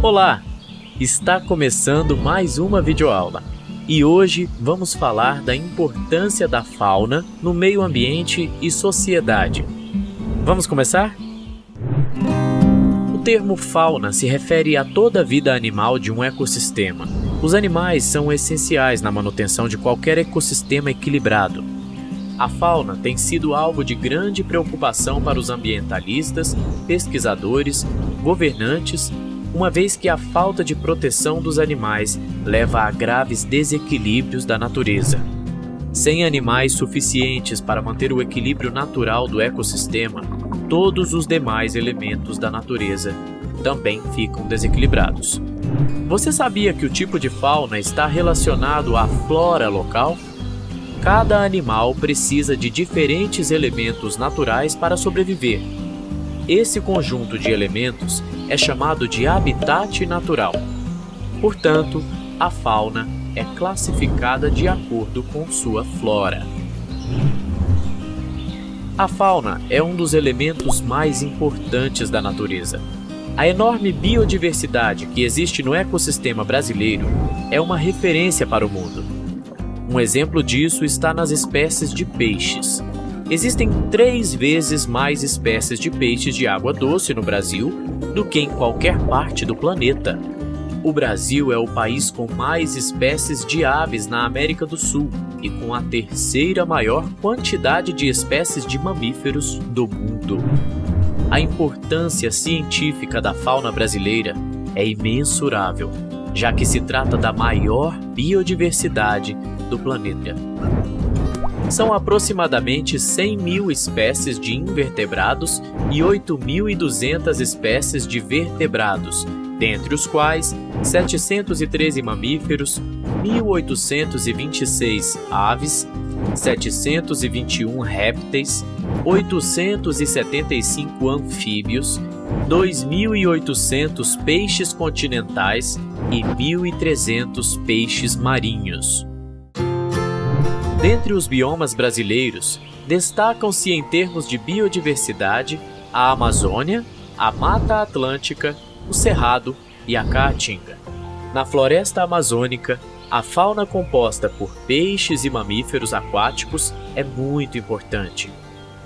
Olá! Está começando mais uma videoaula e hoje vamos falar da importância da fauna no meio ambiente e sociedade. Vamos começar? O termo fauna se refere a toda a vida animal de um ecossistema. Os animais são essenciais na manutenção de qualquer ecossistema equilibrado. A fauna tem sido alvo de grande preocupação para os ambientalistas, pesquisadores, governantes, uma vez que a falta de proteção dos animais leva a graves desequilíbrios da natureza. Sem animais suficientes para manter o equilíbrio natural do ecossistema, todos os demais elementos da natureza também ficam desequilibrados. Você sabia que o tipo de fauna está relacionado à flora local? Cada animal precisa de diferentes elementos naturais para sobreviver. Esse conjunto de elementos é chamado de habitat natural. Portanto, a fauna é classificada de acordo com sua flora. A fauna é um dos elementos mais importantes da natureza. A enorme biodiversidade que existe no ecossistema brasileiro é uma referência para o mundo. Um exemplo disso está nas espécies de peixes. Existem 3 vezes mais espécies de peixes de água doce no Brasil do que em qualquer parte do planeta. O Brasil é o país com mais espécies de aves na América do Sul e com a 3ª maior quantidade de espécies de mamíferos do mundo. A importância científica da fauna brasileira é imensurável, já que se trata da maior biodiversidade do planeta. São aproximadamente 100 mil espécies de invertebrados e 8.200 espécies de vertebrados, dentre os quais 713 mamíferos, 1.826 aves, 721 répteis, 875 anfíbios, 2.800 peixes continentais e 1.300 peixes marinhos. Dentre os biomas brasileiros, destacam-se em termos de biodiversidade a Amazônia, a Mata Atlântica, o Cerrado e a Caatinga. Na floresta amazônica, a fauna composta por peixes e mamíferos aquáticos é muito importante.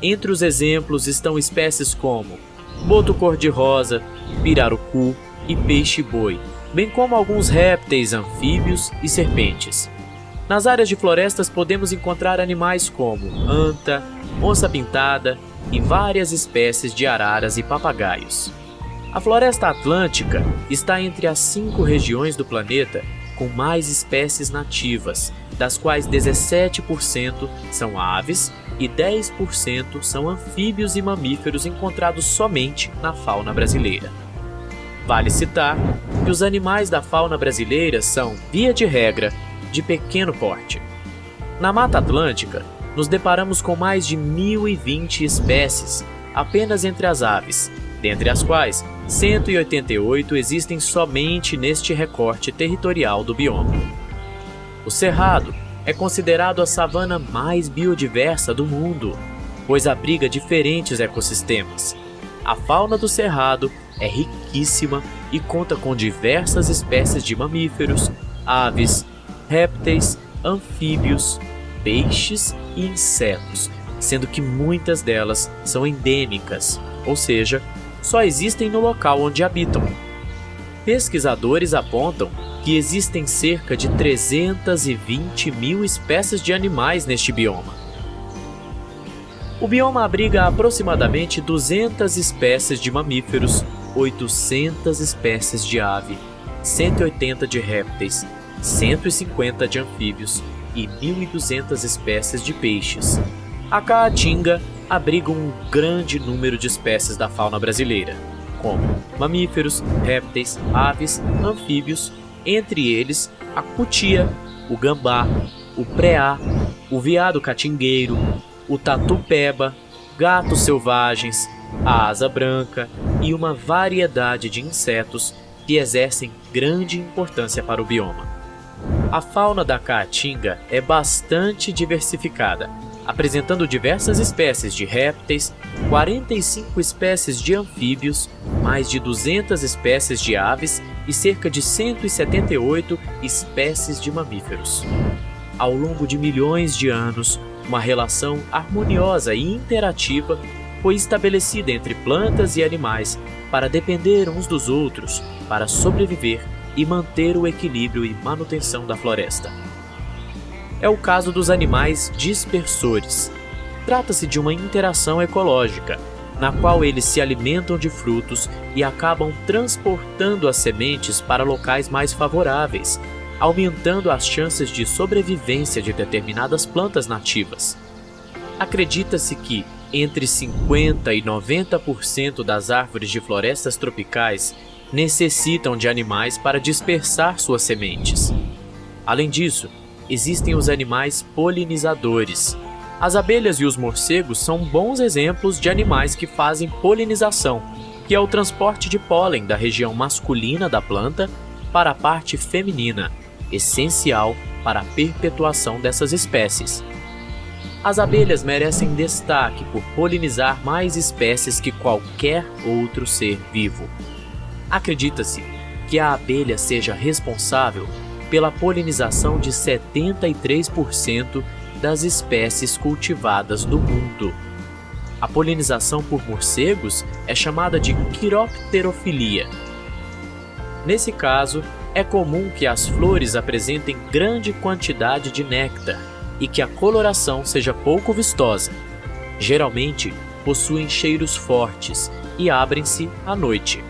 Entre os exemplos estão espécies como boto cor-de-rosa, pirarucu e peixe-boi, bem como alguns répteis, anfíbios e serpentes. Nas áreas de florestas podemos encontrar animais como anta, onça-pintada e várias espécies de araras e papagaios. A floresta atlântica está entre as 5 regiões do planeta com mais espécies nativas, das quais 17% são aves e 10% são anfíbios e mamíferos encontrados somente na fauna brasileira. Vale citar que os animais da fauna brasileira são, via de regra, de pequeno porte. Na Mata Atlântica, nos deparamos com mais de 1.020 espécies, apenas entre as aves, dentre as quais 188 existem somente neste recorte territorial do bioma. O Cerrado é considerado a savana mais biodiversa do mundo, pois abriga diferentes ecossistemas. A fauna do Cerrado é riquíssima e conta com diversas espécies de mamíferos, aves, répteis, anfíbios, peixes e insetos, sendo que muitas delas são endêmicas, ou seja, só existem no local onde habitam. Pesquisadores apontam que existem cerca de 320 mil espécies de animais neste bioma. O bioma abriga aproximadamente 200 espécies de mamíferos, 800 espécies de ave, 180 de répteis, 150 de anfíbios e 1.200 espécies de peixes. A Caatinga abriga um grande número de espécies da fauna brasileira, como mamíferos, répteis, aves, anfíbios, entre eles a cutia, o gambá, o preá, o veado catingueiro, o tatu-peba, gatos selvagens, a asa branca e uma variedade de insetos que exercem grande importância para o bioma. A fauna da Caatinga é bastante diversificada, apresentando diversas espécies de répteis, 45 espécies de anfíbios, mais de 200 espécies de aves e cerca de 178 espécies de mamíferos. Ao longo de milhões de anos, uma relação harmoniosa e interativa foi estabelecida entre plantas e animais para depender uns dos outros, para sobreviver e manter o equilíbrio e manutenção da floresta. É o caso dos animais dispersores. Trata-se de uma interação ecológica, na qual eles se alimentam de frutos e acabam transportando as sementes para locais mais favoráveis, aumentando as chances de sobrevivência de determinadas plantas nativas. Acredita-se que entre 50% e 90% das árvores de florestas tropicais necessitam de animais para dispersar suas sementes. Além disso, existem os animais polinizadores. As abelhas e os morcegos são bons exemplos de animais que fazem polinização, que é o transporte de pólen da região masculina da planta para a parte feminina, essencial para a perpetuação dessas espécies. As abelhas merecem destaque por polinizar mais espécies que qualquer outro ser vivo. Acredita-se que a abelha seja responsável pela polinização de 73% das espécies cultivadas no mundo. A polinização por morcegos é chamada de quiropterofilia. Nesse caso, é comum que as flores apresentem grande quantidade de néctar e que a coloração seja pouco vistosa. Geralmente, possuem cheiros fortes e abrem-se à noite.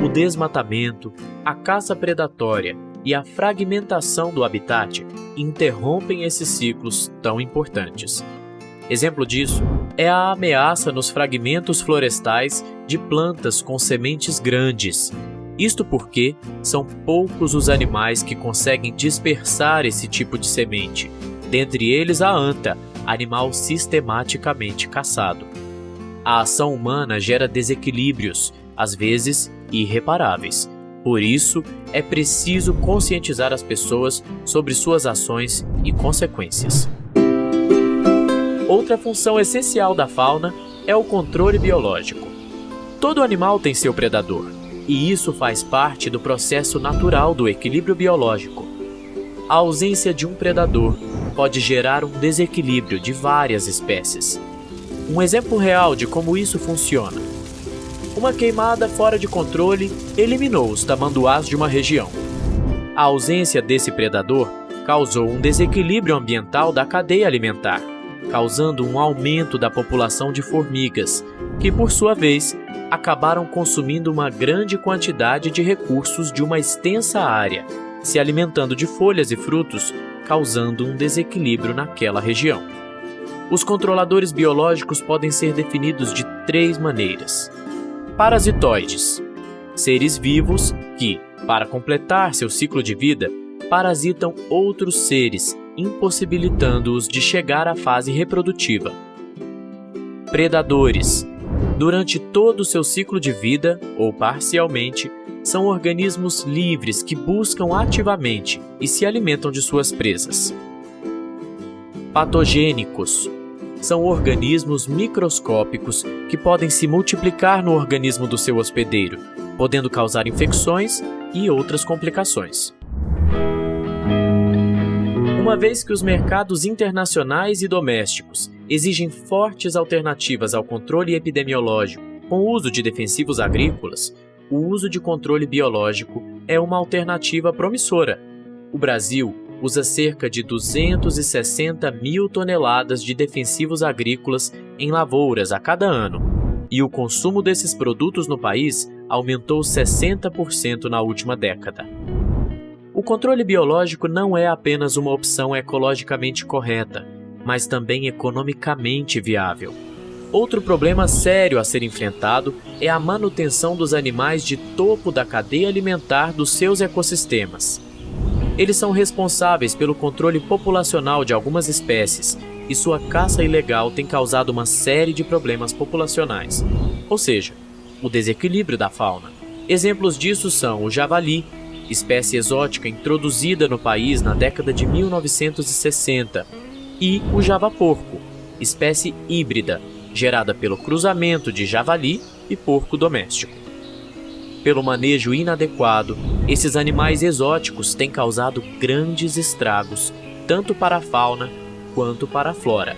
O desmatamento, a caça predatória e a fragmentação do habitat interrompem esses ciclos tão importantes. Exemplo disso é a ameaça nos fragmentos florestais de plantas com sementes grandes. Isto porque são poucos os animais que conseguem dispersar esse tipo de semente, dentre eles a anta, animal sistematicamente caçado. A ação humana gera desequilíbrios, às vezes irreparáveis. Por isso, é preciso conscientizar as pessoas sobre suas ações e consequências. Outra função essencial da fauna é o controle biológico. Todo animal tem seu predador, e isso faz parte do processo natural do equilíbrio biológico. A ausência de um predador pode gerar um desequilíbrio de várias espécies. Um exemplo real de como isso funciona. Uma queimada fora de controle eliminou os tamanduás de uma região. A ausência desse predador causou um desequilíbrio ambiental da cadeia alimentar, causando um aumento da população de formigas, que, por sua vez, acabaram consumindo uma grande quantidade de recursos de uma extensa área, se alimentando de folhas e frutos, causando um desequilíbrio naquela região. Os controladores biológicos podem ser definidos de 3 maneiras. Parasitoides, seres vivos que, para completar seu ciclo de vida, parasitam outros seres, impossibilitando-os de chegar à fase reprodutiva. Predadores, durante todo o seu ciclo de vida, ou parcialmente, são organismos livres que buscam ativamente e se alimentam de suas presas. Patogênicos, são organismos microscópicos que podem se multiplicar no organismo do seu hospedeiro, podendo causar infecções e outras complicações. Uma vez que os mercados internacionais e domésticos exigem fortes alternativas ao controle epidemiológico com o uso de defensivos agrícolas, o uso de controle biológico é uma alternativa promissora. O Brasil usa cerca de 260 mil toneladas de defensivos agrícolas em lavouras a cada ano, e o consumo desses produtos no país aumentou 60% na última década. O controle biológico não é apenas uma opção ecologicamente correta, mas também economicamente viável. Outro problema sério a ser enfrentado é a manutenção dos animais de topo da cadeia alimentar dos seus ecossistemas. Eles são responsáveis pelo controle populacional de algumas espécies e sua caça ilegal tem causado uma série de problemas populacionais, ou seja, o desequilíbrio da fauna. Exemplos disso são o javali, espécie exótica introduzida no país na década de 1960, e o javaporco, espécie híbrida, gerada pelo cruzamento de javali e porco doméstico. Pelo manejo inadequado, esses animais exóticos têm causado grandes estragos, tanto para a fauna quanto para a flora.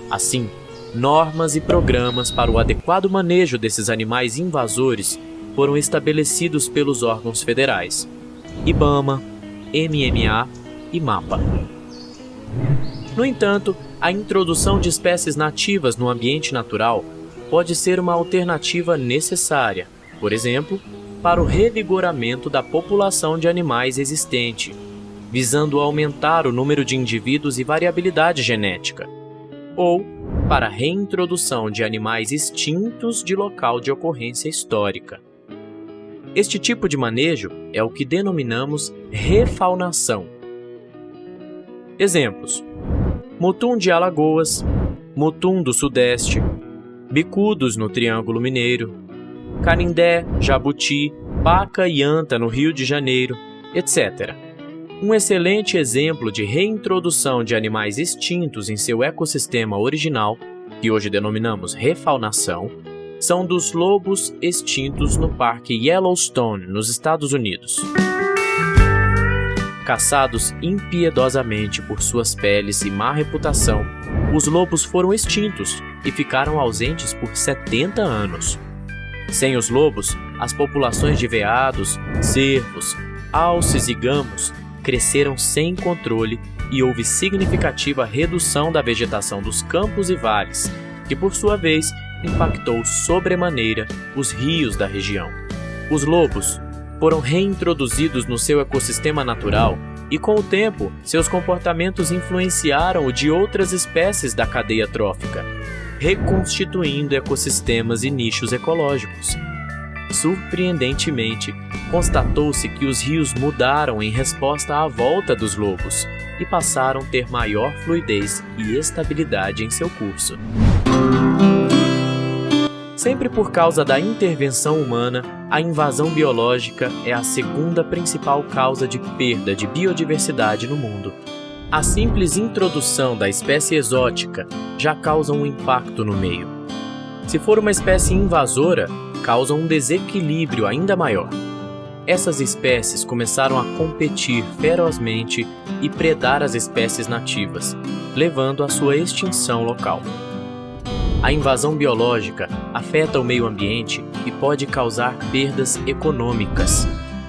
Assim, normas e programas para o adequado manejo desses animais invasores foram estabelecidos pelos órgãos federais, IBAMA, MMA e MAPA. No entanto, a introdução de espécies nativas no ambiente natural pode ser uma alternativa necessária, por exemplo, para o revigoramento da população de animais existente, visando aumentar o número de indivíduos e variabilidade genética, ou para a reintrodução de animais extintos de local de ocorrência histórica. Este tipo de manejo é o que denominamos refaunação. Exemplos: mutum de Alagoas, mutum do Sudeste, bicudos no Triângulo Mineiro, canindé, jabuti, paca e anta no Rio de Janeiro, etc. Um excelente exemplo de reintrodução de animais extintos em seu ecossistema original, que hoje denominamos refaunação, são dos lobos extintos no Parque Yellowstone, nos Estados Unidos. Caçados impiedosamente por suas peles e má reputação, os lobos foram extintos e ficaram ausentes por 70 anos. Sem os lobos, as populações de veados, cervos, alces e gamos cresceram sem controle e houve significativa redução da vegetação dos campos e vales, que por sua vez impactou sobremaneira os rios da região. Os lobos foram reintroduzidos no seu ecossistema natural e, com o tempo, seus comportamentos influenciaram o de outras espécies da cadeia trófica, reconstituindo ecossistemas e nichos ecológicos. Surpreendentemente, constatou-se que os rios mudaram em resposta à volta dos lobos e passaram a ter maior fluidez e estabilidade em seu curso. Sempre por causa da intervenção humana, a invasão biológica é a segunda principal causa de perda de biodiversidade no mundo. A simples introdução da espécie exótica já causa um impacto no meio. Se for uma espécie invasora, causa um desequilíbrio ainda maior. Essas espécies começaram a competir ferozmente e predar as espécies nativas, levando à sua extinção local. A invasão biológica afeta o meio ambiente e pode causar perdas econômicas.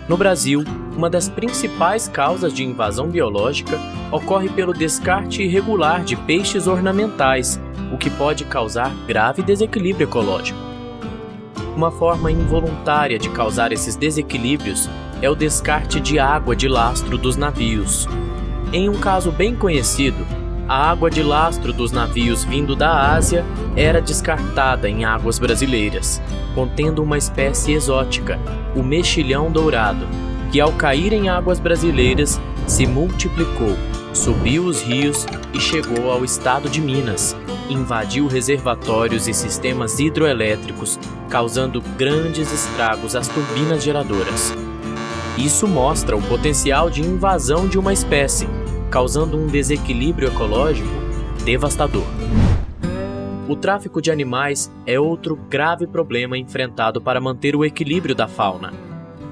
No Brasil, uma das principais causas de invasão biológica ocorre pelo descarte irregular de peixes ornamentais, o que pode causar grave desequilíbrio ecológico. Uma forma involuntária de causar esses desequilíbrios é o descarte de água de lastro dos navios. Em um caso bem conhecido, a água de lastro dos navios vindo da Ásia era descartada em águas brasileiras, contendo uma espécie exótica, o mexilhão dourado, que ao cair em águas brasileiras se multiplicou, subiu os rios e chegou ao estado de Minas, invadiu reservatórios e sistemas hidroelétricos, causando grandes estragos às turbinas geradoras. Isso mostra o potencial de invasão de uma espécie, causando um desequilíbrio ecológico devastador. O tráfico de animais é outro grave problema enfrentado para manter o equilíbrio da fauna.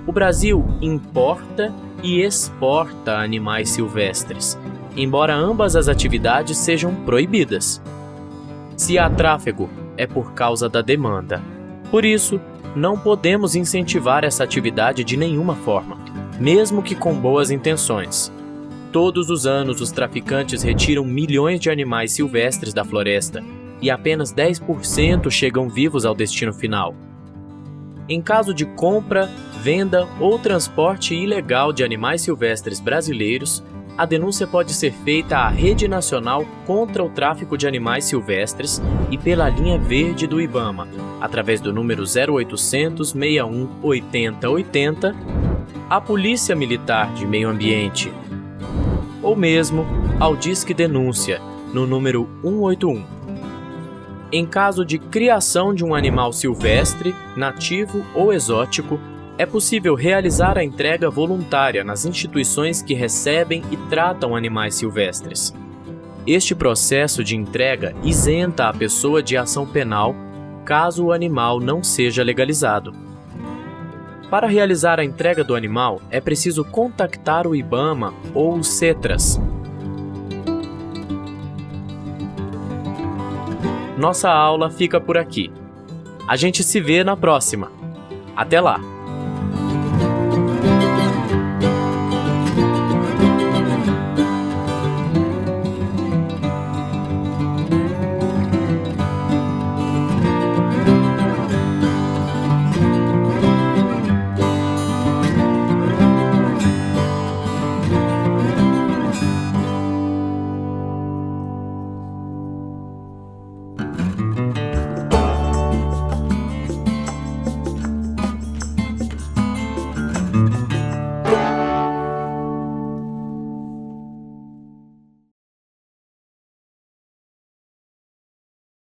O Brasil importa e exporta animais silvestres, embora ambas as atividades sejam proibidas. Se há tráfego, é por causa da demanda. Por isso, não podemos incentivar essa atividade de nenhuma forma, mesmo que com boas intenções. Todos os anos, os traficantes retiram milhões de animais silvestres da floresta e apenas 10% chegam vivos ao destino final. Em caso de compra, venda ou transporte ilegal de animais silvestres brasileiros, a denúncia pode ser feita à Rede Nacional contra o Tráfico de Animais Silvestres e pela linha verde do IBAMA, através do número 0800 61 80 80, à Polícia Militar de Meio Ambiente, ou mesmo ao Disque Denúncia, no número 181. Em caso de criação de um animal silvestre, nativo ou exótico, é possível realizar a entrega voluntária nas instituições que recebem e tratam animais silvestres. Este processo de entrega isenta a pessoa de ação penal caso o animal não seja legalizado. Para realizar a entrega do animal, é preciso contactar o IBAMA ou o CETRAS. Nossa aula fica por aqui. A gente se vê na próxima. Até lá!